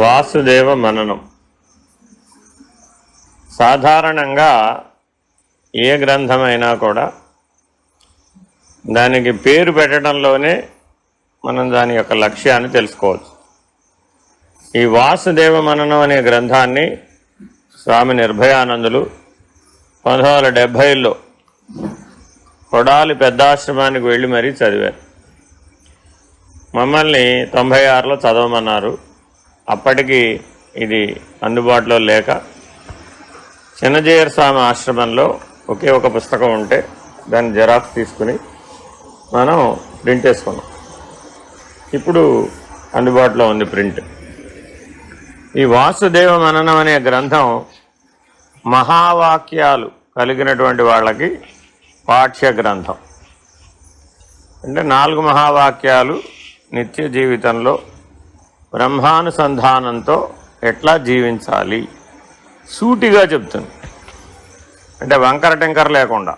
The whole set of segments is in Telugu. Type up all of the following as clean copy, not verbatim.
వాసుదేవ మననం. సాధారణంగా ఏ గ్రంథమైనా కూడా దానికి పేరు పెట్టడంలోనే మనం దాని యొక్క లక్ష్యాన్ని తెలుసుకోవచ్చు. ఈ వాసుదేవ మననం అనే గ్రంథాన్ని స్వామి నిర్భయానందులు 1970లో కొడాలి పెద్దాశ్రమానికి వెళ్ళి మరీ చదివారు. మమ్మల్ని 96లో చదవమన్నారు. అప్పటికి ఇది అందుబాటులో లేక చిన్నజీయర్ స్వామి ఆశ్రమంలో ఒకే ఒక పుస్తకం ఉంటే దాన్ని జెరాక్స్ తీసుకుని మనం ప్రింట్ వేసుకున్నాం. ఇప్పుడు అందుబాటులో ఉంది ప్రింట్. ఈ వాసుదేవ మననం అనే గ్రంథం మహావాక్యాలు కలిగినటువంటి వాళ్ళకి పాఠ్య గ్రంథం. అంటే 4 మహావాక్యాలు నిత్య జీవితంలో బ్రహ్మానుసంధానంతో ఎట్లా జీవించాలి సూటిగా చెప్తుంది. అంటే వంకర టెంకర లేకుండా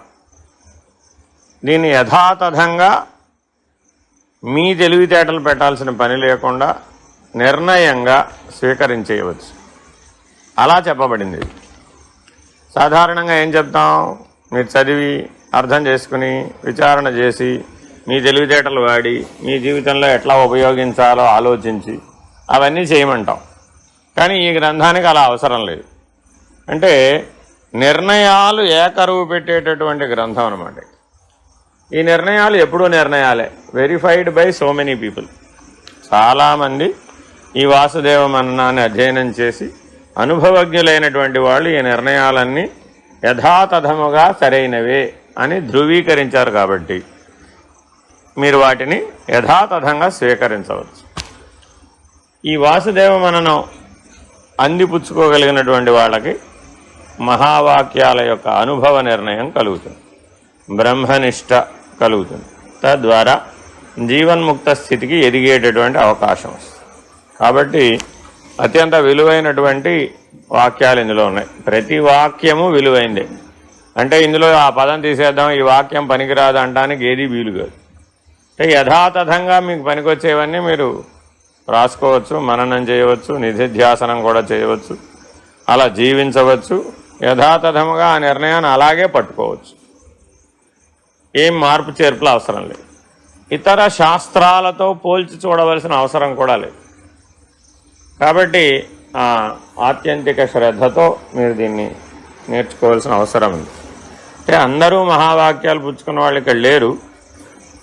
దీన్ని యథాతథంగా మీ తెలివితేటలు పెట్టాల్సిన పని లేకుండా నిర్ణయంగా స్వీకరించేయవచ్చు. అలా చెప్పబడింది. సాధారణంగా ఏం చెప్తాం, మీరు చదివి అర్థం చేసుకుని విచారణ చేసి మీ తెలివితేటలు వాడి మీ జీవితంలో ఎట్లా ఉపయోగించాలో ఆలోచించి అవన్నీ చేయమంటాం. కానీ ఈ గ్రంథానికి అలా అవసరం లేదు. అంటే నిర్ణయాలు ఏకరువు పెట్టేటటువంటి గ్రంథం అన్నమాట. ఈ నిర్ణయాలు ఎప్పుడూ నిర్ణయాలే, verified by so many people. చాలామంది ఈ వాసుదేవ మననాన్ని అధ్యయనం చేసి అనుభవజ్ఞులైనటువంటి వాళ్ళు ఈ నిర్ణయాలన్నీ యథాతథముగా సరైనవే అని ధృవీకరించారు. కాబట్టి మీరు వాటిని యథాతథంగా స్వీకరించవచ్చు. ఈ వాసుదేవ మననం అందిపుచ్చుకోగలిగినటువంటి వాళ్ళకి మహావాక్యాల యొక్క అనుభవ నిర్ణయం కలుగుతుంది, బ్రహ్మనిష్ట కలుగుతుంది. తద్వారా జీవన్ముక్త స్థితికి ఎదిగేటటువంటి అవకాశం వస్తుంది. కాబట్టి అత్యంత విలువైనటువంటి వాక్యాలు ఇందులో ఉన్నాయి. ప్రతి వాక్యము విలువైందే. అంటే ఇందులో ఆ పదం తీసేద్దాం, ఈ వాక్యం పనికిరాదు అనడానికి ఏది వీలు కాదు. అంటే యథాతథంగా మీకు పనికొచ్చేవన్నీ మీరు రాసుకోవచ్చు, మననం చేయవచ్చు, నిధిధ్యాసనం కూడా చేయవచ్చు, అలా జీవించవచ్చు. యథాతథముగా ఆ నిర్ణయాన్ని అలాగే పట్టుకోవచ్చు. ఏం మార్పు చేర్పులు అవసరం లేదు. ఇతర శాస్త్రాలతో పోల్చి చూడవలసిన అవసరం కూడా లేదు. కాబట్టి ఆత్యంతిక శ్రద్ధతో మీరు దీన్ని నేర్చుకోవాల్సిన అవసరం ఉంది. అంటే అందరూ మహావాక్యాలు పుచ్చుకున్న వాళ్ళు ఇక్కడ లేరు.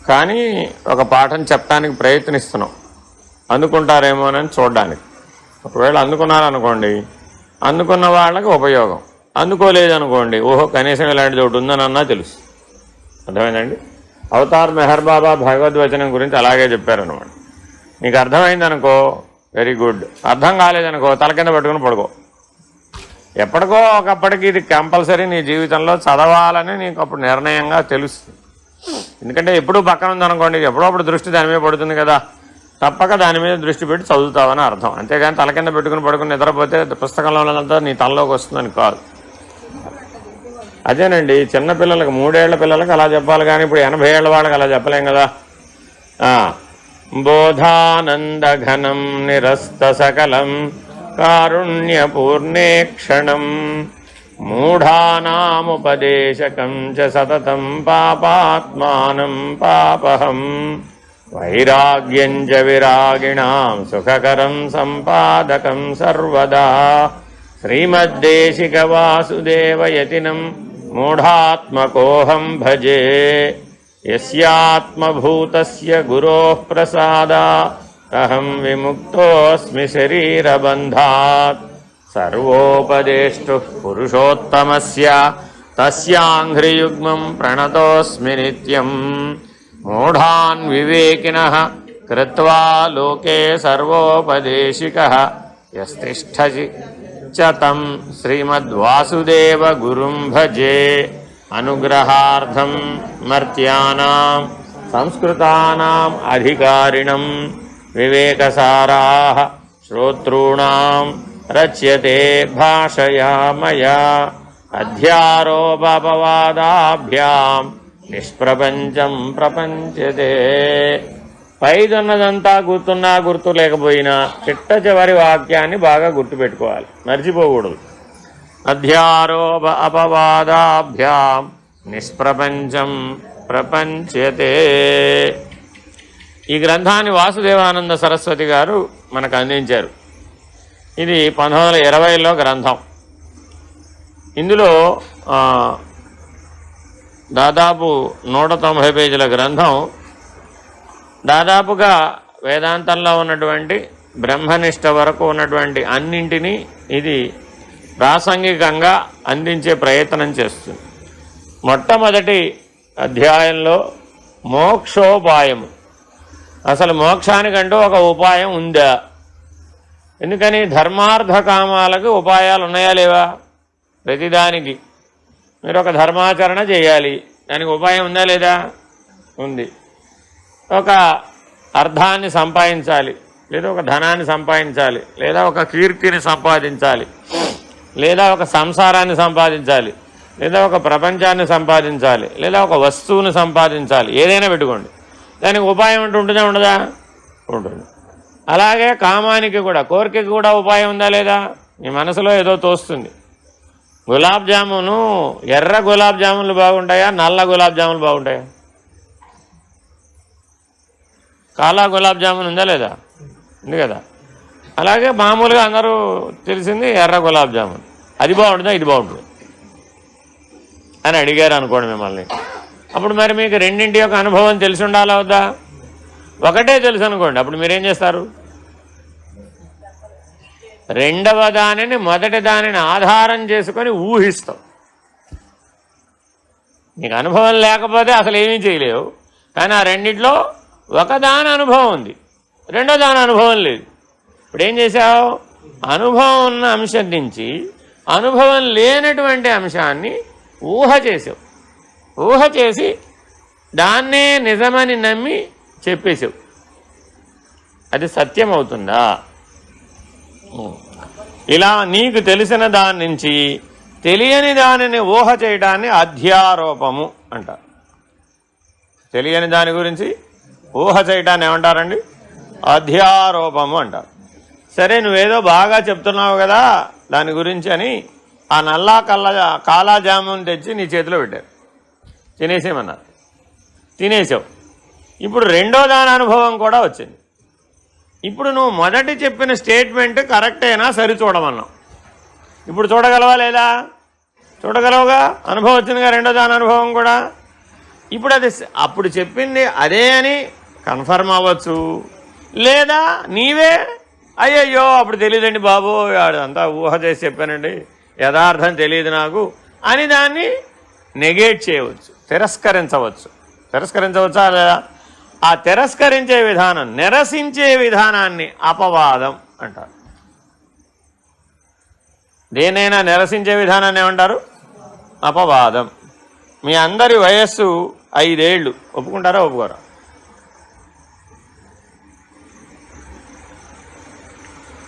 కానీ ఒక పాఠం చెప్పడానికి ప్రయత్నిస్తున్నాం, అందుకుంటారేమోనని చూడడానికి. ఒకవేళ అందుకున్నారనుకోండి, అందుకున్న వాళ్ళకి ఉపయోగం. అందుకోలేదనుకోండి, ఓహో కనీసం ఇలాంటిది ఒకటి ఉందనన్నా తెలుసు. అర్థమైందండి? అవతార్ మెహర్ బాబా భగవద్వచనం గురించి అలాగే చెప్పారనమాట. నీకు అర్థమైందనుకో వెరీ గుడ్, అర్థం కాలేదనుకో తల కింద పట్టుకుని పడుకో. ఎప్పటికో ఒకప్పటికి ఇది కంపల్సరీ నీ జీవితంలో చదవాలని నీకు అప్పుడు నిర్ణయంగా తెలుస్తుంది. ఎందుకంటే ఎప్పుడూ పక్కన ఉందనుకోండి, ఎప్పుడప్పుడు దృష్టి దాని మీద పడుతుంది కదా, తప్పక దాని మీద దృష్టి పెట్టి చదువుతావని అర్థం. అంతేగాని తల కింద పెట్టుకుని పడుకుని నిద్రపోతే పుస్తకంలో ఉన్నంతా నీ తలలోకి వస్తుందని కాదు. అదేనండి, చిన్నపిల్లలకు 3 ఏళ్ల పిల్లలకు అలా చెప్పాలి, కానీ ఇప్పుడు 80 ఏళ్ల వాళ్ళకి అలా చెప్పలేం కదా. బోధానందఘనం నిరస్త సకలం కారుణ్యపూర్ణే క్షణం మూఢానాముపదేశకం చ సతతం పాపాత్మానం పాపహం వైరాగ్యం చ విరాగిణాం సుఖకరం సంపాదకం సర్వదా శ్రీమద్దేశిక వాసుదేవయతినం మూఢాత్మకోహం భజే యస్యాత్మభూతస్య గురోః ప్రసాదాత్ అహం విముక్తోస్మి శరీరబంధాత్ సర్వోపదేష్టుః పురుషోత్తమస్య తస్యాంఘ్రియుగ్మం ప్రణతోస్మి నిత్యం మూఢాన్ వివేకినః కృత్వా లోకే సర్వోపదేశికః యస్తిష్ఠతి చ తం శ్రీమద్వాసుదేవ గురుం భజే అనుగ్రహార్థం మర్త్యానాం సంస్కృతానాం అధికారిణం వివేకసారాః శ్రోతॄణాం రచ్యతే భాషయా మయా అధ్యారోపవాదాభ్యాం నిష్ప్రపంచం ప్రపంచతే. పైదున్నదంతా గుర్తున్నా గుర్తు లేకపోయినా చిట్ట చివరి వాక్యాన్ని బాగా గుర్తుపెట్టుకోవాలి, మర్చిపోకూడదు. అధ్యారోప అపవాదాభ్యాం నిష్ప్రపంచం ప్రపంచతే. ఈ గ్రంథాన్ని వాసుదేవానంద సరస్వతి గారు మనకు అందించారు. ఇది 1920లో గ్రంథం. ఇందులో దాదాపు 190 పేజీల గ్రంథం. దాదాపుగా వేదాంతంలో ఉన్నటువంటి బ్రహ్మనిష్ట వరకు ఉన్నటువంటి అన్నింటినీ ఇది ప్రాసంగికంగా అందించే ప్రయత్నం చేస్తుంది. మొట్టమొదటి అధ్యాయంలో మోక్షోపాయము, అసలు మోక్షానికంటూ ఒక ఉపాయం ఉందా, ఎందుకని ధర్మార్థ కామాలకు ఉపాయాలు ఉన్నాయా లేవా? ప్రతిదానికి మీరు ఒక ధర్మాచరణ చేయాలి, దానికి ఉపాయం ఉందా లేదా? ఉంది. ఒక అర్థాన్ని సంపాదించాలి, లేదా ఒక ధనాన్ని సంపాదించాలి, లేదా ఒక కీర్తిని సంపాదించాలి, లేదా ఒక సంసారాన్ని సంపాదించాలి, లేదా ఒక ప్రపంచాన్ని సంపాదించాలి, లేదా ఒక వస్తువుని సంపాదించాలి, ఏదైనా పెట్టుకోండి, దానికి ఉపాయం అంటూ ఉంటుందా ఉండదా? ఉంటుంది. అలాగే కామానికి కూడా, కోరికకి కూడా ఉపాయం ఉందా లేదా? మీ మనసులో ఏదో తోస్తుంది. గులాబ్ జామును, ఎర్ర గులాబ్ జామున్లు బాగుంటాయా, నల్ల గులాబ్ జామున్లు బాగుంటాయా? కాలా గులాబ్ జామున్ ఉందా లేదా? ఉంది కదా. అలాగే మామూలుగా అందరూ తెలిసింది ఎర్ర గులాబ్ జామున్, అది బాగుంటుందా ఇది బాగుంటుంది అని అడిగారు అనుకోండి మిమ్మల్ని. అప్పుడు మరి మీకు రెండింటి యొక్క అనుభవం తెలిసి ఉండాలా వద్దా? ఒకటే తెలుసు అనుకోండి, అప్పుడు మీరేం చేస్తారు? రెండవ దానిని మొదటి దానిని ఆధారం చేసుకొని ఊహిస్తాం. నీకు అనుభవం లేకపోతే అసలు ఏమీ చేయలేవు. కానీ ఆ రెండిట్లో ఒకదాని అనుభవం ఉంది, రెండో దాని అనుభవం లేదు. ఇప్పుడు ఏం చేశావు? అనుభవం ఉన్న అంశం నుంచి అనుభవం లేనటువంటి అంశాన్ని ఊహ చేసావు. ఊహ చేసి దాన్నే నిజమని నమ్మి చెప్పేసావు. అది సత్యం అవుతుందా? ఇలా నీకు తెలిసిన దాని నుంచి తెలియని దానిని ఊహ చేయడాన్ని అధ్యారోపము అంటారు. తెలియని దాని గురించి ఊహ చేయడాన్ని ఏమంటారండి? అధ్యారోపము అంటారు. సరే, నువ్వేదో బాగా చెప్తున్నావు కదా దాని గురించి అని ఆ నల్లా కాలా జామున్ తెచ్చి నీ చేతిలో పెట్టారు, తినేసేమన్నారు. తినేసావు. ఇప్పుడు రెండో దాని అనుభవం కూడా వచ్చింది. ఇప్పుడు నువ్వు మొదటి చెప్పిన స్టేట్మెంట్ కరెక్ట్ అయినా సరి చూడమన్నావు. ఇప్పుడు చూడగలవా లేదా? చూడగలవుగా, అనుభవం వచ్చిందిగా రెండో దాని అనుభవం కూడా. ఇప్పుడు అది అప్పుడు చెప్పింది అదే అని కన్ఫర్మ్ అవ్వచ్చు, లేదా నీవే అయ్యయ్యో అప్పుడు తెలియదండి బాబు, అంతా ఊహ చేసి చెప్పానండి, యథార్థం తెలియదు నాకు అని దాన్ని నెగేట్ చేయవచ్చు, తిరస్కరించవచ్చు. తిరస్కరించవచ్చా లేదా? ఆ తిరస్కరించే విధానం, నిరసించే విధానాన్ని అపవాదం అంటారు. దేనైనా నిరసించే విధానాన్ని ఏమంటారు? అపవాదం. మీ అందరి వయస్సు 5 ఏళ్ళు, ఒప్పుకుంటారా ఒప్పుకోరా?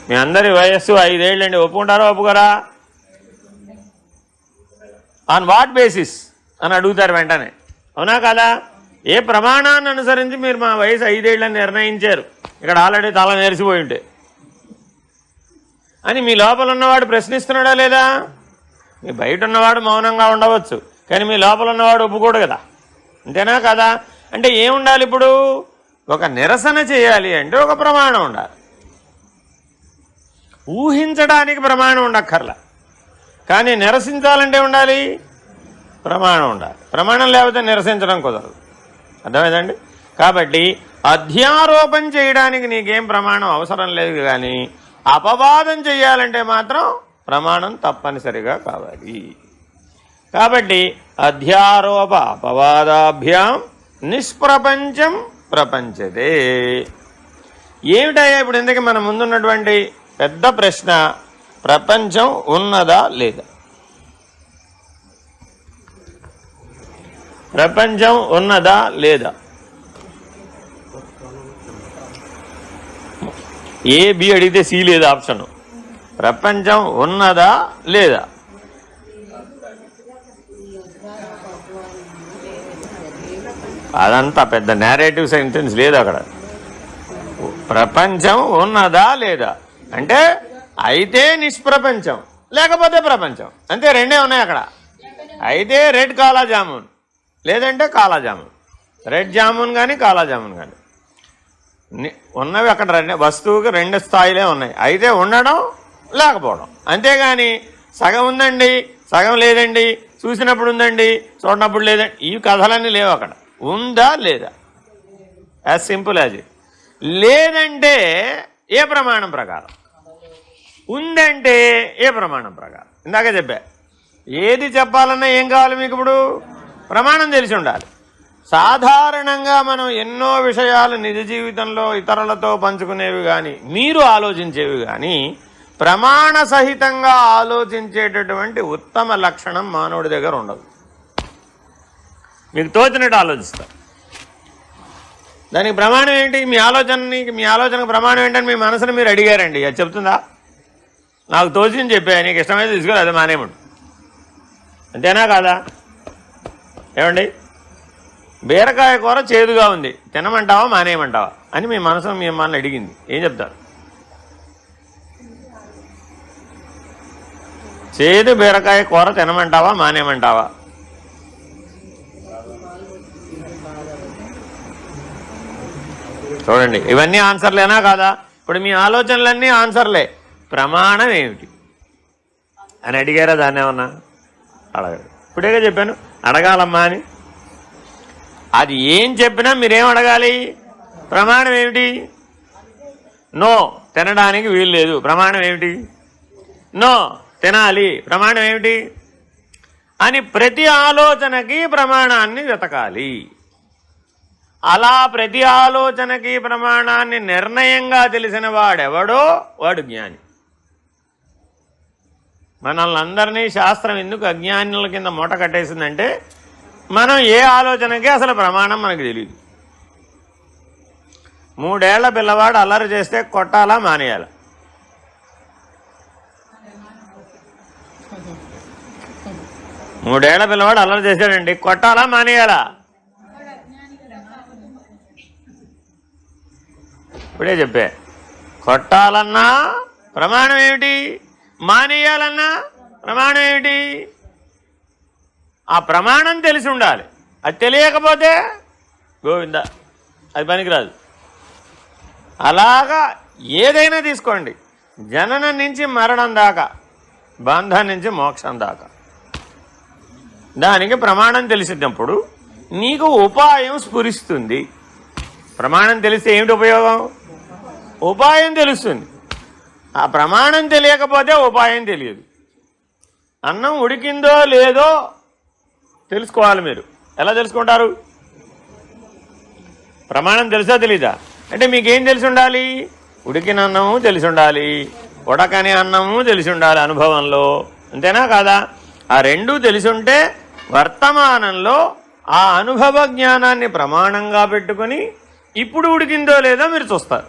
మీ అందరి వయస్సు 5 ఏళ్ళండి, ఒప్పుకుంటారా ఒప్పుకోరా? ఆన్ వాట్ బేసిస్ అని అడుగుతారు వెంటనే, అవునా కదా? ఏ ప్రమాణాన్ని అనుసరించి మీరు మా వయసు 5 ఏళ్ళని నిర్ణయించారు? ఇక్కడ ఆల్రెడీ తల నేర్చిపోయి ఉంటే అని మీ లోపల ఉన్నవాడు ప్రశ్నిస్తున్నాడా లేదా? మీ బయట ఉన్నవాడు మౌనంగా ఉండవచ్చు, కానీ మీ లోపల ఉన్నవాడు ఒప్పుకోడు కదా, అంతేనా కదా? అంటే ఏముండాలి ఇప్పుడు? ఒక నిరసన చేయాలి అంటే ఒక ప్రమాణం ఉండాలి. ఊహించడానికి ప్రమాణం ఉండక్కర్లా, కానీ నిరసించాలంటే ఉండాలి, ప్రమాణం ఉండాలి. ప్రమాణం లేకపోతే నిరసించడం కుదరదు. అర్థమైందండి? కాబట్టి అధ్యారోపణ చేయడానికి నీకేం ప్రమాణం అవసరం లేదు, కానీ అపవాదం చేయాలంటే మాత్రం ప్రమాణం తప్పనిసరిగా కావాలి. కాబట్టి అధ్యారోప అపవాదాభ్యాం నిష్ప్రపంచం ప్రపంచతే. ఏమిటయ్యా ఇప్పుడు ఇందుకే మన ముందున్నటువంటి పెద్ద ప్రశ్న, ప్రపంచం ఉన్నదా లేదా? ప్రపంచం ఉన్నదా లేదా? ఏ బి అడిగితే సి లేదు ఆప్షన్. ప్రపంచం ఉన్నదా లేదా? అదంతా పెద్ద నేరేటివ్ సెంటెన్స్ లేదు అక్కడ. ప్రపంచం ఉన్నదా లేదా అంటే అయితే నిష్ప్రపంచం, లేకపోతే ప్రపంచం, అంతే. రెండే ఉన్నాయి అక్కడ. అయితే రెడ్ కాలా జామున్, లేదంటే కాలా జామున్. రెడ్ జామున్ కానీ కాలా జామున్ కానీ ఉన్నవి అక్కడ. వస్తువుకి రెండు స్థాయిలే ఉన్నాయి, అయితే ఉండడం లేకపోవడం. అంతేగాని సగం ఉందండి, సగం లేదండి, చూసినప్పుడు ఉందండి, చూడనప్పుడు లేదండి, ఈ కథలన్నీ లేవు అక్కడ. ఉందా లేదా, యాజ్ సింపుల్ యాజ్ ఇట్. లేదంటే ఏ ప్రమాణం ప్రకారం, ఉందంటే ఏ ప్రమాణం ప్రకారం. ఇందాక చెప్పా, ఏది చెప్పాలన్నా ఏం కావాలి మీకు? ఇప్పుడు ప్రమాణం తెలిసి ఉండాలి. సాధారణంగా మనం ఎన్నో విషయాలు నిజ జీవితంలో ఇతరులతో పంచుకునేవి కానీ, మీరు ఆలోచించేవి కానీ, ప్రమాణ సహితంగా ఆలోచించేటటువంటి ఉత్తమ లక్షణం మానవుడి దగ్గర ఉండదు. మీకు తోచినట్టు ఆలోచిస్తారు. దానికి ప్రమాణం ఏంటి? మీ ఆలోచనకు ప్రమాణం ఏంటని మీ మనసును మీరు అడిగారండి, అది చెప్తుందా? నాకు తోచింది చెప్పా, నీకు ఇష్టమైతే తీసుకోవాలి, అది మానేయమంటు. అంతేనా కాదా? ఏమండి, బీరకాయ కూర చేదుగా ఉంది, తినమంటావా మానేయమంటావా అని మీ మనసును మిమ్మల్ని అడిగింది, ఏం చెప్తారు? చేదు బీరకాయ కూర తినమంటావా మానేయమంటావా? చూడండి, ఇవన్నీ ఆన్సర్లేనా కాదా? ఇప్పుడు మీ ఆలోచనలన్నీ ఆన్సర్లే. ప్రమాణం ఏమిటి అని అడిగారా? దాన్ని ఏమన్నా అడగదు. ఇప్పుడేగా చెప్పాను అడగాలమ్మా అని. అది ఏం చెప్పినా మీరేం అడగాలి? ప్రమాణం ఏమిటి? నో, తినడానికి వీలు లేదు, ప్రమాణం ఏమిటి? నో, తినాలి, ప్రమాణం ఏమిటి? అని ప్రతి ఆలోచనకి ప్రమాణాన్ని వెతకాలి. అలా ప్రతి ఆలోచనకి ప్రమాణాన్ని నిర్ణయంగా తెలిసిన వాడెవడో వాడు జ్ఞాని. మనల్ని అందరినీ శాస్త్రం ఎందుకు అజ్ఞానుల కింద మూట కట్టేసిందంటే, మనం ఏ ఆలోచనకి అసలు ప్రమాణం మనకు తెలియదు. 3 ఏళ్ల పిల్లవాడు అల్లరి చేస్తే కొట్టాలా మానేయాలా? మూడేళ్ల పిల్లవాడు అల్లరి చేశాడండి, కొట్టాలా మానేయాలా? ఇప్పుడే చెప్పే, కొట్టాలన్నా ప్రమాణం ఏమిటి, మానేయాలన్నా ప్రమాణం ఏమిటి? ఆ ప్రమాణం తెలిసి ఉండాలి. అది తెలియకపోతే గోవింద, అది పనికిరాదు. అలాగా ఏదైనా తీసుకోండి, జననం నుంచి మరణం దాకా, బంధం నుంచి మోక్షం దాకా, దానికి ప్రమాణం తెలిసినప్పుడు నీకు ఉపాయం స్ఫురిస్తుంది. ప్రమాణం తెలిస్తే ఏమిటి ఉపయోగం? ఉపాయం తెలుస్తుంది. ఆ ప్రమాణం తెలియకపోతే ఉపాయం తెలియదు. అన్నం ఉడికిందో లేదో తెలుసుకోవాలి. మీరు ఎలా తెలుసుకుంటారు? ప్రమాణం తెలుసా తెలీదా? అంటే మీకేం తెలిసి ఉండాలి? ఉడికిన అన్నము తెలిసి ఉండాలి, ఉడకని అన్నము తెలిసి ఉండాలి అనుభవంలో. అంతేనా కాదా? ఆ రెండూ తెలిసి ఉంటే వర్తమానంలో ఆ అనుభవ జ్ఞానాన్ని ప్రమాణంగా పెట్టుకొని ఇప్పుడు ఉడికిందో లేదో మీరు చూస్తారు.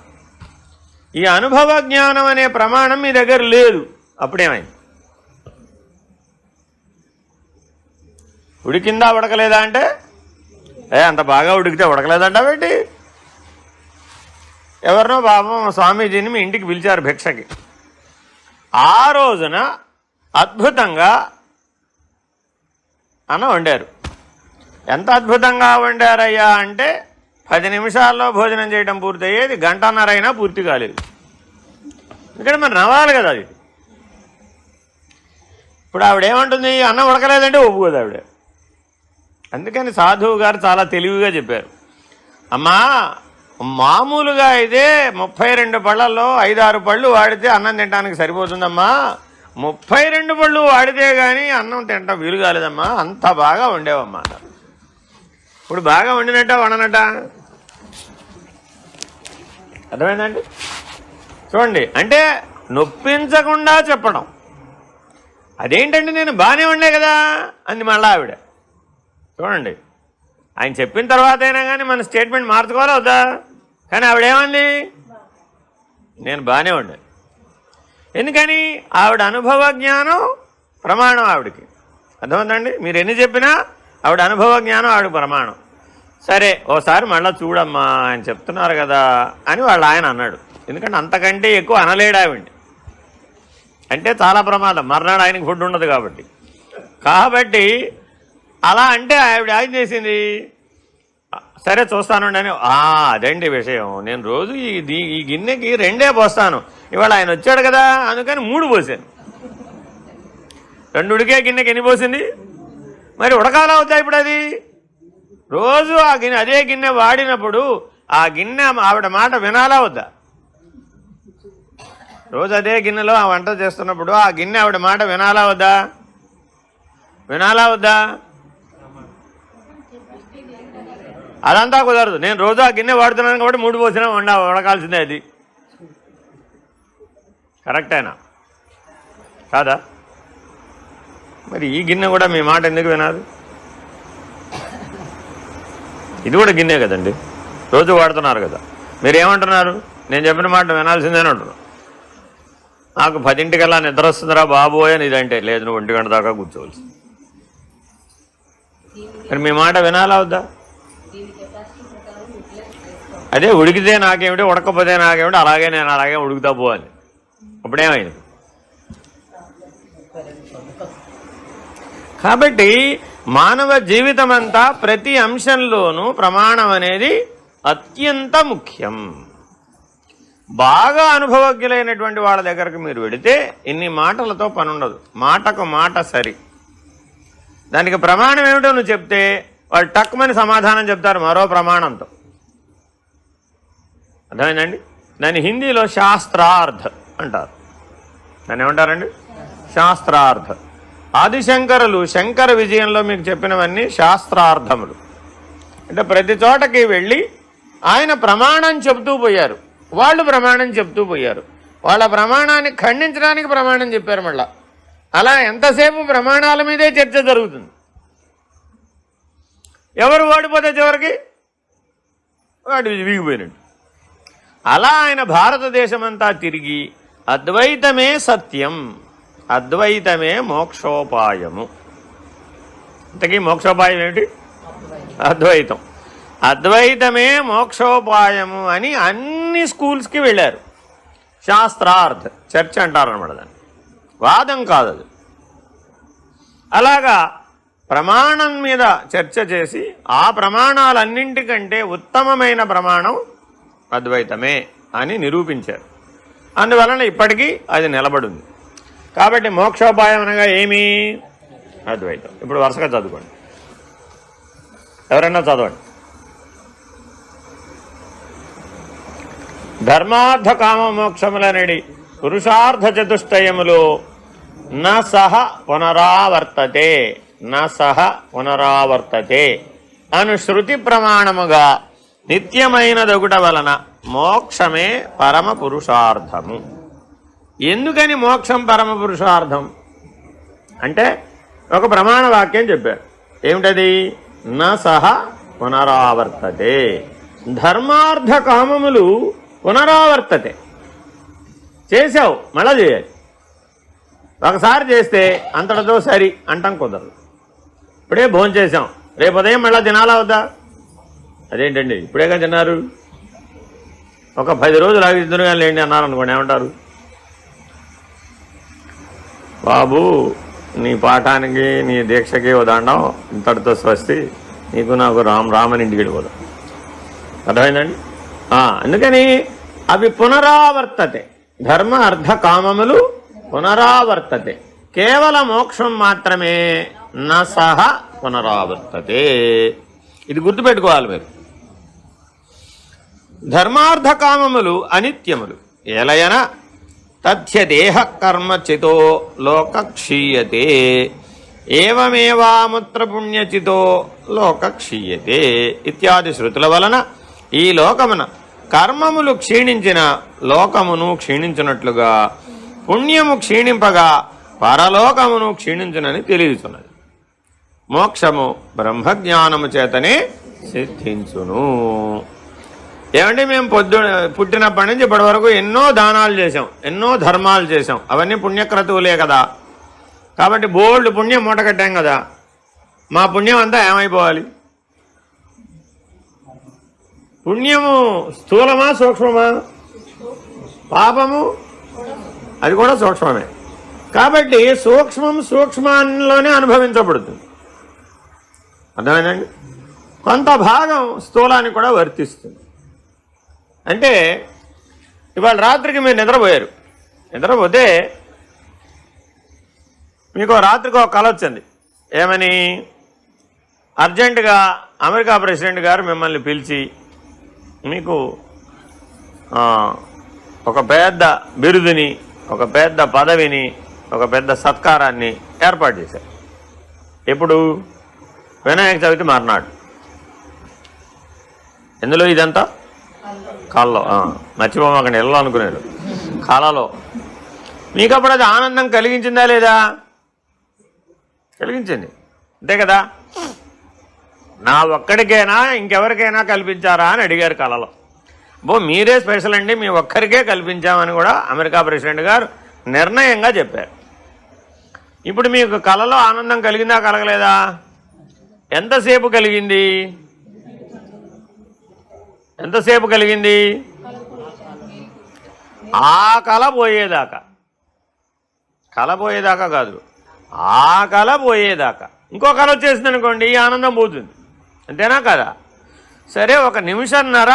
ఈ అనుభవ జ్ఞానం అనే ప్రమాణం మీ దగ్గర లేదు, అప్పుడేమైంది? ఉడికిందా ఉడకలేదా అంటే, అంత బాగా ఉడికితే ఉడకలేదంటావేంటి? ఎవరినో పాపం స్వామీజీని మీ ఇంటికి పిలిచారు భిక్షకి. ఆ రోజున అద్భుతంగా అన్నం వండారు. ఎంత అద్భుతంగా వండారయ్యా అంటే 10 నిమిషాల్లో భోజనం చేయడం పూర్తయ్యేది, 1.5 గంటైనా పూర్తి కాలేదు. ఇక్కడ మరి నవ్వాలి కదా అది. ఇప్పుడు ఆవిడేమంటుంది? అన్నం ఉడకలేదంటే ఒప్పుకోదు ఆవిడ. అందుకని సాధువు గారు చాలా తెలివిగా చెప్పారు, అమ్మా మామూలుగా అయితే 32 పళ్ళల్లో 5-6 పళ్ళు వాడితే అన్నం తినడానికి సరిపోతుందమ్మా, 32 పళ్ళు వాడితే కానీ అన్నం తినటం వీలు కాలేదమ్మా, అంత బాగా వండేవమ్మా అన్నారు. ఇప్పుడు బాగా వండినట్ట వండనట? అర్థమైందండి? చూడండి, అంటే నొప్పించకుండా చెప్పడం. అదేంటండి నేను బాగానే వండే కదా అంది మళ్ళా ఆవిడ. చూడండి, ఆయన చెప్పిన తర్వాత అయినా కానీ మన స్టేట్మెంట్ మార్చుకోవాలా వద్దా? కానీ ఆవిడేమంది? నేను బాగానే వండాను. ఎందుకని? ఆవిడ అనుభవ జ్ఞానం ప్రమాణం ఆవిడకి. అర్థమవుతుందండి? మీరు ఎన్ని చెప్పినా ఆవిడ అనుభవ జ్ఞానం ఆవిడ ప్రమాణం. సరే ఓసారి మళ్ళీ చూడమ్మా ఆయన చెప్తున్నారు కదా అని ఆయన అన్నాడు. ఎందుకంటే అంతకంటే ఎక్కువ అనలేడు ఆవిడ్ని. అంటే చాలా ప్రమాదం, మర్నాడు ఆయనకి ఫుడ్ ఉండదు కాబట్టి అలా అంటే ఆయన చేసింది, సరే చూస్తానండి అని. అదండి విషయం, నేను రోజు ఈ గిన్నెకి 2 పోస్తాను, ఇవాళ ఆయన వచ్చాడు కదా అందుకని 3 పోసాను. 2 ఉడికే గిన్నెకి ఎన్ని పోసింది? మరి ఉడకాలా వద్దా ఇప్పుడు? అది రోజు ఆ గిన్నె అదే గిన్నె వాడినప్పుడు ఆ గిన్నె ఆవిడ మాట వినాలా వద్దా? రోజు అదే గిన్నెలో ఆ వంట చేస్తున్నప్పుడు ఆ గిన్నె ఆవిడ మాట వినాలా వద్దా? వినాలా వద్దా? అదంతా కుదరదు. నేను రోజు ఆ గిన్నె వాడుతున్నాను కాబట్టి 3 పోసినా ఉడకాల్సిందే. అది కరెక్టేనా కాదా? మరి ఈ గిన్నె కూడా మీ మాట ఎందుకు వినాలి? ఇది కూడా గిన్నె కదండి, రోజు వాడుతున్నారు కదా. మీరేమంటున్నారు? నేను చెప్పిన మాట వినాల్సిందేని అంటున్నారు. నాకు 10ంటికల్లా నిద్ర వస్తుందిరా బాబోయ్ అని ఇదంటే, లేదు నువ్వు 1 గంట దాకా కూర్చోవలసి. మరి మీ మాట వినాలా వద్దా? అదే ఉడికితే నాకేమిటి, ఉడకపోతే నాకేమిటి, అలాగే నేను అలాగే ఉడుకుతా పోవాలి. అప్పుడేమైంది? కాబట్టి మానవ జీవితం అంతా ప్రతి అంశంలోనూ ప్రమాణం అనేది అత్యంత ముఖ్యం. బాగా అనుభవజ్ఞులైనటువంటి వాళ్ళ దగ్గరకు మీరు వెడితే ఇన్ని మాటలతో పని ఉండదు. మాటకు మాట సరి. దానికి ప్రమాణం ఏమిటో నువ్వు చెప్తే వాళ్ళు టక్కుమని సమాధానం చెప్తారు మరో ప్రమాణంతో. అర్థమైందండి? దాన్ని హిందీలో శాస్త్రార్థ అంటారు. దాన్ని ఏమంటారండి? శాస్త్రార్థ. ఆదిశంకరులు శంకర విజయంలో మీకు చెప్పినవన్నీ శాస్త్రార్థములు. అంటే ప్రతి చోటకి వెళ్ళి ఆయన ప్రమాణం చెబుతూ పోయారు, వాళ్ళు ప్రమాణం చెప్తూ పోయారు. వాళ్ళ ప్రమాణాన్ని ఖండించడానికి ప్రమాణం చెప్పారు మళ్ళా. అలా ఎంతసేపు ప్రమాణాల మీదే చర్చ జరుగుతుంది. ఎవరు ఓడిపోతే చివరికి వాడు వీగిపోయినట్టు. అలా ఆయన భారతదేశమంతా తిరిగి అద్వైతమే సత్యం, అద్వైతమే మోక్షోపాయము. ఇంతకీ మోక్షోపాయం ఏమిటి? అద్వైతం. అద్వైతమే మోక్షోపాయము అని అన్ని స్కూల్స్కి వెళ్ళారు. శాస్త్రార్థ చర్చ అంటారనమాట దాన్ని, వాదం కాదు అది. అలాగా ప్రమాణం మీద చర్చ చేసి ఆ ప్రమాణాలన్నింటికంటే ఉత్తమమైన ప్రమాణం అద్వైతమే అని నిరూపించారు. అందువలన ఇప్పటికీ అది నిలబడింది. కాబట్టి మోక్షోపాయం అనగా ఏమి? అద్వైతం. ఇప్పుడు వరుసగా చదువుకోండి, ఎవరైనా చదవండి. ధర్మార్థ కామ మోక్షములనడి పురుషార్థ చతుష్టయములో న సహ పునరావర్తతే, న సహ పునరావర్తతే అను శృతి ప్రమాణముగా నిత్యమైనదొకట వలన మోక్షమే పరమ పురుషార్థము. ఎందుకని మోక్షం పరమ పురుషార్థం అంటే ఒక ప్రమాణ వాక్యం చెప్పారు. ఏమిటది? న సహ పునరావర్తతే. ధర్మార్థ కామములు పునరావర్తతే. చేసావు మళ్ళా చేయాలి. ఒకసారి చేస్తే అంతటితో సరి అంటాం కుదరదు. ఇప్పుడే భోజనం చేసాం, రేపు ఉదయం మళ్ళీ తినాలా వద్దా? అదేంటండి ఇప్పుడేగా తిన్నారు, ఒక 10 రోజులు ఆగి తిందురు కానీ లేండి అన్నారనుకోండి, ఏమంటారు? బాబు నీ పాఠానికి నీ దీక్షకి వదండం, ఇంతటితో స్వస్తి, నీకు నాకు రామని ఇంటికి వెళ్ళిపోదాం. అర్థమైందండి? అందుకని అవి పునరావర్తతే. ధర్మ అర్థ కామములు పునరావర్తతే. కేవల మోక్షం మాత్రమే న సహ పునరావర్తతే. ఇది గుర్తుపెట్టుకోవాలి మీరు. ధర్మార్థ కామములు అనిత్యములు. ఏలయన తథ్య దేహ కర్మచితో లోక క్షీయతే, ఏవమేవాముత్ర పుణ్యచితో లోక క్షీయతే ఇత్యాది శృతుల వలన ఈ లోకమున కర్మములు క్షీణించిన లోకమును క్షీణించినట్లుగా పుణ్యము క్షీణింపగా పరలోకమును క్షీణించునని తెలియచున్నది. మోక్షము బ్రహ్మజ్ఞానము చేతనే సిద్ధించును. ఏమంటే మేము పుట్టినప్పటి నుంచి ఇప్పటి వరకు ఎన్నో దానాలు చేసాం, ఎన్నో ధర్మాలు చేసాం, అవన్నీ పుణ్యక్రతువులే కదా. కాబట్టి బోల్డ్ పుణ్యం మూట కట్టాం కదా. మా పుణ్యం అంతా ఏమైపోవాలి? పుణ్యము స్థూలమా సూక్ష్మమా? పాపము అది కూడా సూక్ష్మమే. కాబట్టి సూక్ష్మం సూక్ష్మంలోనే అనుభవించబడుతుంది. అర్థమైందండి? కొంత భాగం స్థూలానికి కూడా వర్తిస్తుంది. అంటే ఇవాళ రాత్రికి మీరు నిద్రపోయారు. నిద్రపోతే మీకు రాత్రికి ఒక కల వచ్చింది. ఏమని? అర్జెంటుగా అమెరికా ప్రెసిడెంట్ గారు మిమ్మల్ని పిలిచి మీకు ఒక పెద్ద బిరుదుని, ఒక పెద్ద పదవిని, ఒక పెద్ద సత్కారాన్ని ఏర్పాటు చేశారు. ఎప్పుడు? వినాయక చవితి మర్నాడు. ఎందులో ఇదంతా? కళలో. మర్చిపోమాకండి, ఇళ్ళలో అనుకునేది కళలో. మీకు అప్పుడు అది ఆనందం కలిగించిందా లేదా? కలిగించింది, అంతే కదా? నా ఒక్కడికైనా ఇంకెవరికైనా కల్పించారా అని అడిగారు కళలో. మీరే స్పెషల్ అండి, మీ ఒక్కరికే కల్పించామని కూడా అమెరికా ప్రెసిడెంట్ గారు నిర్ణయంగా చెప్పారు. ఇప్పుడు మీకు కళలో ఆనందం కలిగిందా కలగలేదా? ఎంతసేపు కలిగింది? ఎంతసేపు కలిగింది? ఆ కళ పోయేదాకా. కళ పోయేదాకా కాదు, ఆ కళ పోయేదాకా. ఇంకో కళ వచ్చేసింది అనుకోండి, ఈ ఆనందం పోతుంది. అంతేనా కదా? సరే, ఒక నిమిషన్నర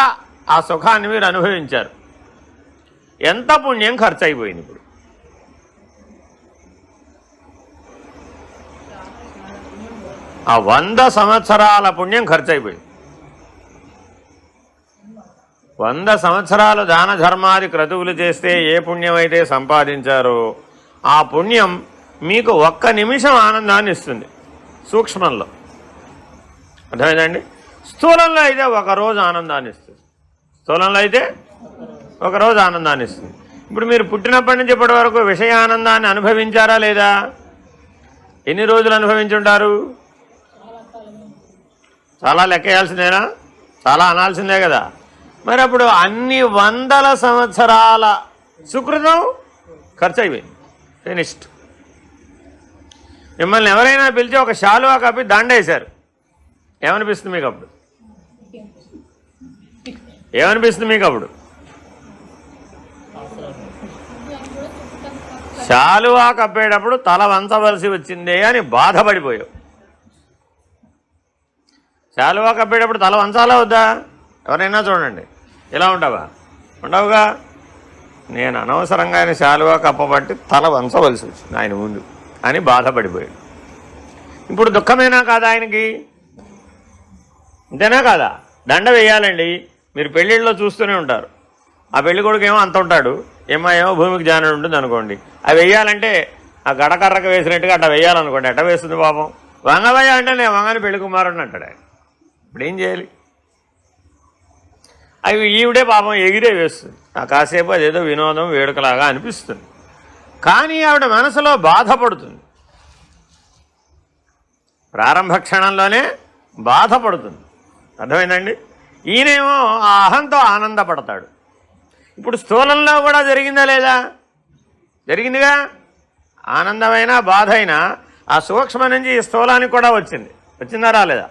ఆ సుఖాన్ని మీరు అనుభవించారు. ఎంత పుణ్యం ఖర్చు అయిపోయింది? ఇప్పుడు ఆ 100 సంవత్సరాల పుణ్యం ఖర్చు అయిపోయింది. 100 సంవత్సరాలు దాన ధర్మాది క్రతువులు చేస్తే ఏ పుణ్యం అయితే సంపాదించారో ఆ పుణ్యం మీకు ఒక్క నిమిషం ఆనందాన్ని ఇస్తుంది సూక్ష్మంలో. అర్థమైందండి? స్థూలంలో అయితే ఒకరోజు ఆనందాన్ని ఇస్తుంది. స్థూలంలో అయితే ఒకరోజు ఆనందాన్ని ఇస్తుంది. ఇప్పుడు మీరు పుట్టినప్పటి నుంచి ఇప్పటి వరకు విషయ ఆనందాన్ని అనుభవించారా లేదా? ఎన్ని రోజులు అనుభవించుంటారు? చాలా లెక్కేయాల్సిందేనా? చాలా అనాల్సిందే కదా. మరి అప్పుడు అన్ని 100 సంవత్సరాల సుకృతం ఖర్చు అయిపోయింది, ఫినిష్డ్. మిమ్మల్ని ఎవరైనా పిలిచి ఒక శాలువా కప్పి దండేశారు, ఏమనిపిస్తుంది మీకు అప్పుడు? ఏమనిపిస్తుంది మీకు అప్పుడు? శాలువా కప్పేటప్పుడు తల వంచవలసి వచ్చిందే అని బాధపడిపోయావు. శాలువా కప్పేటప్పుడు తల వంచాలా వద్దా? ఎవరైనా చూడండి, ఇలా ఉంటావా? ఉండవుగా. నేను అనవసరంగా ఆయన శాలువా కప్పబట్టి తల వంచవలసి వచ్చింది ఆయన ముందు అని బాధపడిపోయాడు. ఇప్పుడు దుఃఖమేనా కాదా ఆయనకి? అంతేనా కాదా? దండ వేయాలండి. మీరు పెళ్ళిళ్ళలో చూస్తూనే ఉంటారు. ఆ పెళ్లి కొడుకు ఏమో అంత ఉంటాడు, ఏమో భూమికి జానడు ఉంటుంది అనుకోండి. అవి వేయాలంటే ఆ గడకర్రకు వేసినట్టుగా అట్లా వేయాలనుకోండి. ఎట్ట వేస్తుంది పాపం? వంగవయ్య అంటే నేను వంగని పెళ్లి కుమారుని అంటాడు ఆయన. ఇప్పుడు ఏం చేయాలి? అవి ఈవిడే పాపం ఎగిరే వేస్తుంది. ఆ కాసేపు అదేదో వినోదం వేడుకలాగా అనిపిస్తుంది, కానీ ఆవిడ మనసులో బాధపడుతుంది. ప్రారంభ క్షణంలోనే బాధపడుతుంది. అర్థమైందండి? ఈయనేమో ఆ అహంతో ఆనందపడతాడు. ఇప్పుడు స్థూలంలో కూడా జరిగిందా లేదా? జరిగిందిగా. ఆనందమైనా బాధ అయినా ఆ సూక్ష్మ నుంచి ఈ స్థూలానికి కూడా వచ్చింది. వచ్చిందా రాలేదా?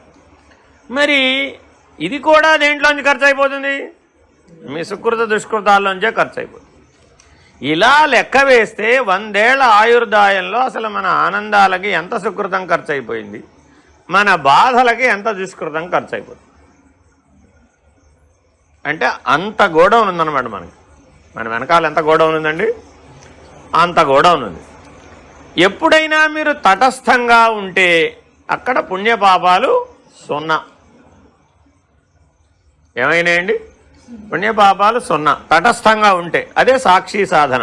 మరి ఇది కూడా దేంట్లోంచి ఖర్చు అయిపోతుంది? మీ సుకృత దుష్కృతాల్లోంచే ఖర్చు అయిపోతుంది. ఇలా లెక్క వేస్తే 100 ఏళ్ల ఆయుర్దాయంలో అసలు మన ఆనందాలకి ఎంత సుకృతం ఖర్చు అయిపోయింది, మన బాధలకి ఎంత దుష్కృతం ఖర్చు అయిపోతుంది. అంటే అంత గోడౌన్ ఉందన్నమాట మనకి. మన వెనకాల ఎంత గోడౌన్ ఉందండి? అంత గోడౌన్ ఉంది. ఎప్పుడైనా మీరు తటస్థంగా ఉంటే అక్కడ పుణ్యపాపాలు 0. ఏమైనాయండి? పుణ్యపాపాలు 0 తటస్థంగా ఉంటే. అదే సాక్షి సాధన.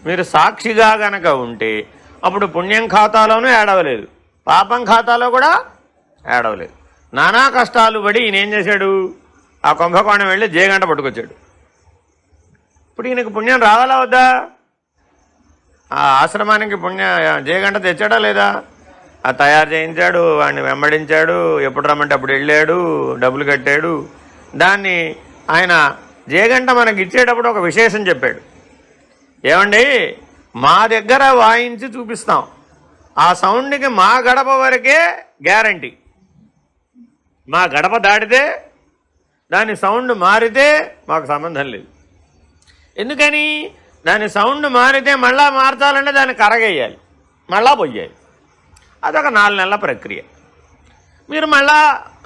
మీరు సాక్షిగా గనక ఉంటే అప్పుడు పుణ్యం ఖాతాలోనూ ఏడవలేదు, పాపం ఖాతాలో కూడా ఏడవలేదు. నానా కష్టాలు పడి ఈయన ఏం చేశాడు? ఆ కుంభకోణం వెళ్ళి జయగంట పట్టుకొచ్చాడు. ఇప్పుడు ఈయనకు పుణ్యం రావాలా వద్దా? ఆ ఆశ్రమానికి జయగంట తెచ్చాడా లేదా? ఆ తయారు చేయించాడు, వాడిని వెంబడించాడు, ఎప్పుడు రమ్మంటే అప్పుడు వెళ్ళాడు, డబ్బులు కట్టాడు. దాన్ని ఆయన జయగంట మనకి ఇచ్చేటప్పుడు ఒక విశేషం చెప్పాడు. ఏమండి, మా దగ్గర వాయించి చూపిస్తాం, ఆ సౌండ్కి మా గడప వరకే గ్యారంటీ. మా గడప దాటితే దాని సౌండ్ మారితే మాకు సంబంధం లేదు. ఎందుకని? దాని సౌండ్ మారితే మళ్ళా మార్చాలంటే దాన్ని కరగేయాలి, మళ్ళా పొయ్యాలి. అదొక 4 నెలల ప్రక్రియ. మీరు మళ్ళా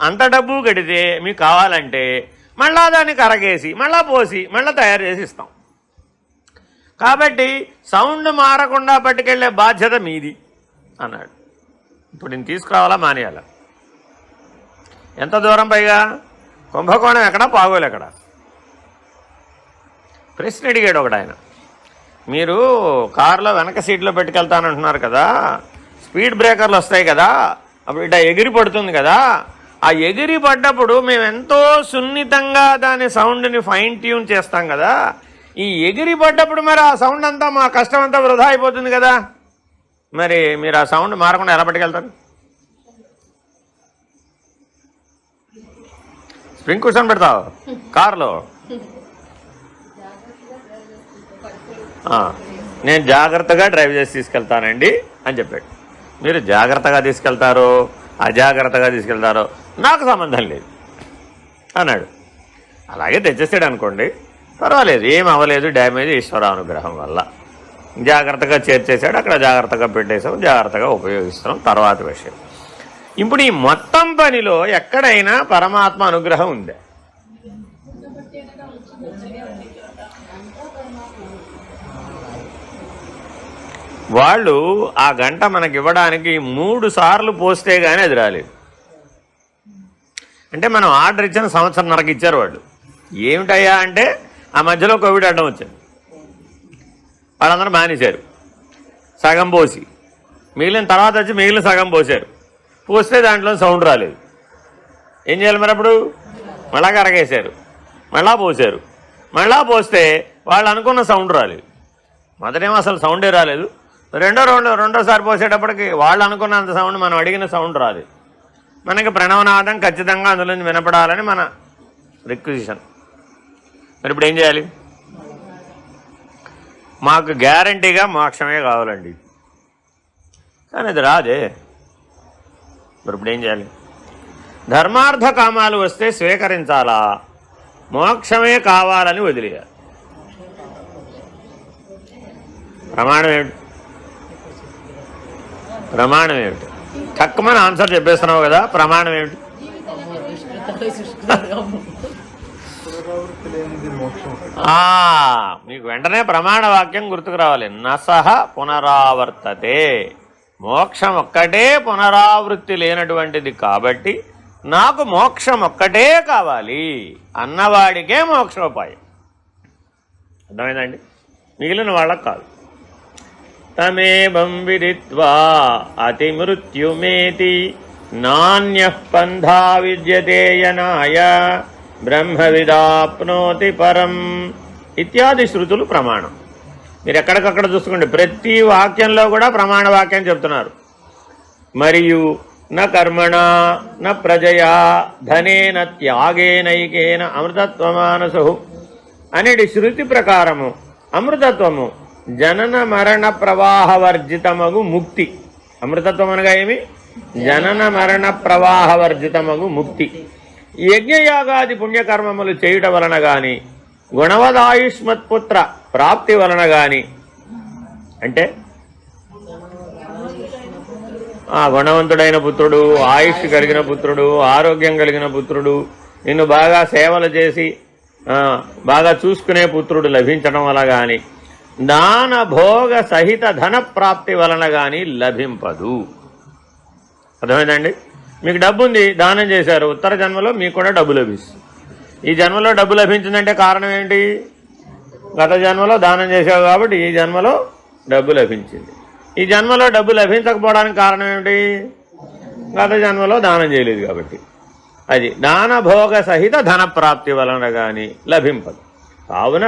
అంత డబ్బు కడితే మీకు కావాలంటే మళ్ళా దాన్ని కరగేసి మళ్ళా పోసి మళ్ళీ తయారు చేసి ఇస్తాం. కాబట్టి సౌండ్ మారకుండా పట్టుకెళ్లే బాధ్యత మీది అన్నాడు. ఇప్పుడు నేను తీసుకురావాలా మానేయాలా? ఎంత దూరం? పైగా కుంభకోణం ఎక్కడ, పాగోలు ఎక్కడ? ప్రశ్న అడిగాడు ఒకడు ఆయన. మీరు కారులో వెనక సీట్లో పెట్టుకెళ్తానంటున్నారు కదా, స్పీడ్ బ్రేకర్లు వస్తాయి కదా, అప్పుడు ఇట్లా ఎగిరి పడుతుంది కదా, ఆ ఎగిరి పడ్డప్పుడు మేము ఎంతో సున్నితంగా దాని సౌండ్ని ఫైన్ ట్యూన్ చేస్తాం కదా, ఈ ఎగిరి పడ్డప్పుడు మరి ఆ సౌండ్ అంతా మా కష్టం అంతా వృధా అయిపోతుంది కదా, మరి మీరు ఆ సౌండ్ మారకుండా ఎలా పట్టుకెళ్తారు? స్ప్రింగ్ కుషన్ పెడతావు కారులో? నేను జాగ్రత్తగా డ్రైవ్ చేసి తీసుకెళ్తానండి అని చెప్పాడు. మీరు జాగ్రత్తగా తీసుకెళ్తారో అజాగ్రత్తగా తీసుకెళ్తారో నాకు సంబంధం లేదు అన్నాడు. అలాగే తెచ్చేసాడు అనుకోండి, పర్వాలేదు, ఏం అవ్వలేదు, డ్యామేజ్ ఈశ్వరానుగ్రహం వల్ల. జాగ్రత్తగా చేర్చేసాడు, అక్కడ జాగ్రత్తగా పెట్టేసాం, జాగ్రత్తగా ఉపయోగిస్తున్నాం, తర్వాత విషయం. ఇప్పుడు ఈ మొత్తం పనిలో ఎక్కడైనా పరమాత్మ అనుగ్రహం ఉందా? వాళ్ళు ఆ గంట మనకి ఇవ్వడానికి 3 సార్లు పోస్తే కానీ అది రాలేదు. అంటే మనం ఆర్డర్ ఇచ్చిన సంవత్సరంన్నరకు ఇచ్చారు వాళ్ళు. ఏమిటయ్యా అంటే ఆ మధ్యలో కోవిడ్ అడ్డం వచ్చింది, వాళ్ళందరూ మానేశారు. సగం పోసి మిగిలిన తర్వాత వచ్చి మిగిలిన సగం పోసారు. పోస్తే దాంట్లో సౌండ్ రాలేదు. ఏం చేయాలి మరి? అప్పుడు మళ్ళా కరగేశారు, మళ్ళా పోసారు, మళ్ళా పోస్తే వాళ్ళు అనుకున్న సౌండ్ రాలేదు. మొదటేమో అసలు సౌండే రాలేదు. రెండోసారి పోసేటప్పటికి వాళ్ళు అనుకున్నంత సౌండ్, మనం అడిగిన సౌండ్ రాలేదు. మనకి ప్రణవనాదం ఖచ్చితంగా అందులో వినపడాలని మన రిక్విజిషన్. మరి ఇప్పుడు ఏం చేయాలి? మాకు గ్యారంటీగా మోక్షమే కావాలండి, కానీ అది రాదే. మరి ఇప్పుడు ఏం చేయాలి? ధర్మార్థ కామాలు వస్తే స్వీకరించాలా, మోక్షమే కావాలని వదిలేయాలి? ప్రమాణం ఏమిటి? ప్రమాణం ఏమిటి? తక్కువని ఆన్సర్ చెప్పేస్తున్నావు కదా, ప్రమాణం ఏమిటి? మీకు వెంటనే ప్రమాణ వాక్యం గుర్తుకు రావాలి. నసహ పునరావర్తతే. మోక్షం ఒక్కటే పునరావృత్తి లేనటువంటిది కాబట్టి నాకు మోక్షం ఒక్కటే కావాలి అన్నవాడికే మోక్షోపాయం. అర్థమైందండి? మిగిలిన వాళ్ళకు కాదు. తమేవం విదిత్వా అతిమృత్యుమేతి నాన్యః పంథా విద్యతే యనాయ బ్రహ్మవిదాప్నోతి పరం ఇత్యాది శృతులు ప్రమాణం. మీరు ఎక్కడికక్కడ చూసుకోండి, ప్రతి వాక్యంలో కూడా ప్రమాణ వాక్యం చెప్తున్నారు. మరియు న కర్మణ న ప్రజయా ధనేన త్యాగేనైకేన అమృతత్వమానసు అనేది శృతి ప్రకారము అమృతత్వము జనన మరణ ప్రవాహవర్జితమగు ముక్తి. అమృతత్వం అనగా ఏమి? జనన మరణ ప్రవాహవర్జితమగు ముక్తి. యజ్ఞయాగాది పుణ్యకర్మములు చేయుట వలన గాని గుణవదాయుష్మత్పుత్ర ప్రాప్తి వలన గాని, అంటే ఆ గుణవంతుడైన పుత్రుడు, ఆయుష్ కలిగిన పుత్రుడు, ఆరోగ్యం కలిగిన పుత్రుడు, నిన్ను బాగా సేవలు చేసి బాగా చూసుకునే పుత్రుడు లభించడం వల్ల గాని, దాన భోగ సహిత ధన ప్రాప్తి వలన గాని లభింపదు. అర్థమైందండి? మీకు డబ్బు ఉంది, దానం చేశారు, ఉత్తర జన్మలో మీకు కూడా డబ్బు లభిస్తుంది. ఈ జన్మలో డబ్బు లభించిందంటే కారణం ఏంటి? గత జన్మలో దానం చేశావు కాబట్టి ఈ జన్మలో డబ్బు లభించింది. ఈ జన్మలో డబ్బు లభించకపోవడానికి కారణం ఏమిటి? గత జన్మలో దానం చేయలేదు కాబట్టి. అది దాన భోగ సహిత ధన ప్రాప్తి వలన కానీ లభింపదు. కావున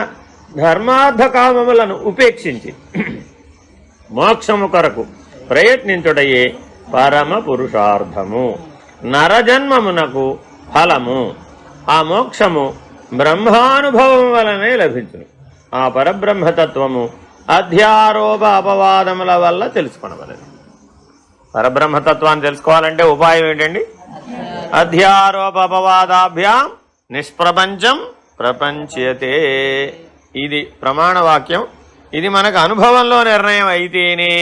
ధర్మార్థ కామములను ఉపేక్షించి మోక్షము కొరకు ప్రయత్నించుటయే పరమ పురుషార్థము, నరజన్మమునకు ఫలము. ఆ మోక్షము బ్రహ్మానుభవం వలనే లభించును. ఆ పరబ్రహ్మతత్వము అధ్యారోప అపవాదముల వల్ల తెలుసుకొనవలెను. పరబ్రహ్మతత్వాన్ని తెలుసుకోవాలంటే ఉపాయం ఏంటండి? అధ్యారోప అపవాదాభ్యాం నిష్ప్రపంచం ప్రపంచ్యతే. ఇది ప్రమాణవాక్యం. ఇది మనకు అనుభవంలో నిర్ణయం అయితేనే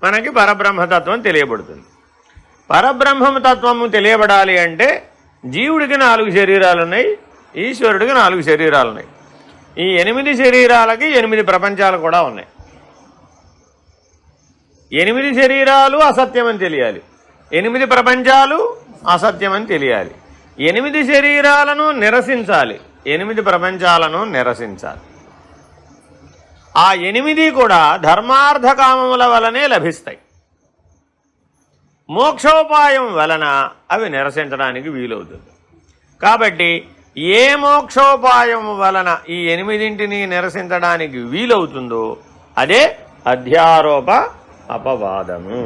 మనకి పరబ్రహ్మతత్వం తెలియబడుతుంది. పరబ్రహ్మతత్వము తెలియబడాలి అంటే జీవుడికి 4 శరీరాలు ఉన్నాయి, ఈశ్వరుడికి 4 శరీరాలు ఉన్నాయి. ఈ 8 శరీరాలకి 8 ప్రపంచాలు కూడా ఉన్నాయి. 8 శరీరాలు అసత్యమని తెలియాలి, 8 ప్రపంచాలు అసత్యమని తెలియాలి. 8 శరీరాలను నిరసించాలి, 8 ప్రపంచాలను నిరసించాలి. ఆ 8 కూడా ధర్మార్థ కామముల వలనే లభిస్తాయి. మోక్షోపాయం వలన అవి నిరసించడానికి వీలవుతుంది. కాబట్టి ఏ మోక్షోపాయం వలన ఈ 8ంటిని నిరసించడానికి వీలవుతుందో అదే అధ్యారోప అపవాదము.